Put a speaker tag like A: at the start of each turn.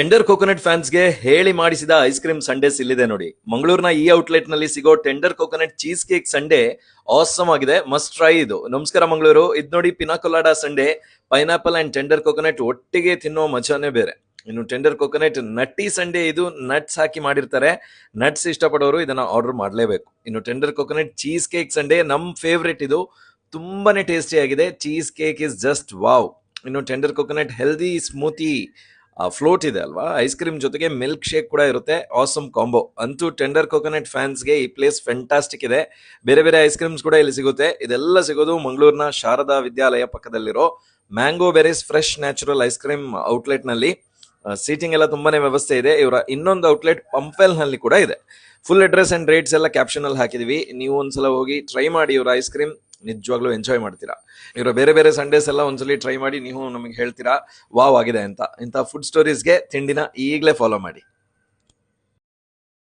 A: Tender coconut ಫ್ಯಾನ್ಸ್ಗೆ ಹೇಳಿ ಮಾಡಿಸಿದ ice cream Sundays ಇಲ್ಲಿದೆ ನೋಡಿ. ಮಂಗಳೂರಿನ ಈ ಔಟ್ಲೆಟ್ ನಲ್ಲಿ ಸಿಗೋ tender coconut cheese cake sundae awesome ಆಗಿದೆ. ಮಸ್ಟ್ ಟ್ರೈ ಇದು. ನಮಸ್ಕಾರ ಮಂಗಳೂರು. ಇದ್ ನೋಡಿ pina colada sundae, pineapple and tender coconut ಒಟ್ಟಿಗೆ ತಿನ್ನೋ ಮಜಾನೇ ಬೇರೆ. ಇನ್ನು ಟೆಂಡರ್ ಕೋಕೋನಟ್ ನಟ್ಟಿ ಸಂಡೇ, ಇದು ನಟ್ಸ್ ಹಾಕಿ ಮಾಡಿರ್ತಾರೆ. ನಟ್ಸ್ ಇಷ್ಟಪಡೋರು ಇದನ್ನ ಆರ್ಡರ್ ಮಾಡಲೇಬೇಕು. ಇನ್ನು tender coconut cheese cake sundae ನಮ್ ಫೇವ್ರೆಟ್. ಇದು ತುಂಬಾನೇ ಟೇಸ್ಟಿ ಆಗಿದೆ. Cheese cake is just wow. ಇನ್ನು tender coconut healthy smoothie float ಇದೆ ಅಲ್ವಾ, ಐಸ್ ಕ್ರೀಮ್ ಜೊತೆಗೆ ಮಿಲ್ಕ್ ಶೇಕ್ ಕೂಡ ಇರುತ್ತೆ. Awesome combo. ಅಂತೂ ಟೆಂಡರ್ ಕೋಕೋನಟ್ ಫ್ಯಾನ್ಸ್ಗೆ ಈ ಪ್ಲೇಸ್ ಫ್ಯಾಂಟಾಸ್ಟಿಕ್ ಇದೆ. ಬೇರೆ ಬೇರೆ ಐಸ್ ಕ್ರೀಮ್ಸ್ ಕೂಡ ಇಲ್ಲಿ ಸಿಗುತ್ತೆ. ಇದೆಲ್ಲ ಸಿಗೋದು ಮಂಗಳೂರಿನ ಶಾರದಾ ವಿದ್ಯಾಲಯ ಪಕ್ಕದಲ್ಲಿರೋ mango berries fresh natural ice cream outlet ನಲ್ಲಿ. ಸೀಟಿಂಗ್ ಎಲ್ಲ ತುಂಬಾನೇ ವ್ಯವಸ್ಥೆ ಇದೆ. ಇವರ ಇನ್ನೊಂದು ಔಟ್ಲೆಟ್ ಪಂಪೆಲ್ ನಲ್ಲಿ ಕೂಡ ಇದೆ. ಫುಲ್ ಅಡ್ರೆಸ್ ಅಂಡ್ ರೇಟ್ಸ್ ಎಲ್ಲ ಕ್ಯಾಪ್ಷನ್ ಅಲ್ಲಿ ಹಾಕಿದೀವಿ. ನೀವು ಒಂದ್ಸಲ ಹೋಗಿ ಟ್ರೈ ಮಾಡಿ. ಇವರ ಐಸ್ ಕ್ರೀಮ್ ನಿಜವಾಗ್ಲೂ ಎಂಜಾಯ್ ಮಾಡ್ತೀರಾ. ಇವರ ಬೇರೆ ಬೇರೆ ಸಂಡೇಸ್ ಎಲ್ಲ ಒಂದ್ಸಲಿ ಟ್ರೈ ಮಾಡಿ ನೀವು ನಮಗೆ ಹೇಳ್ತೀರಾ ವಾವ್ ಆಗಿದೆ ಅಂತ. ಇಂಥ ಫುಡ್ ಸ್ಟೋರೀಸ್ಗೆ ತಿಂಡಿನ ಈಗಲೇ ಫಾಲೋ ಮಾಡಿ.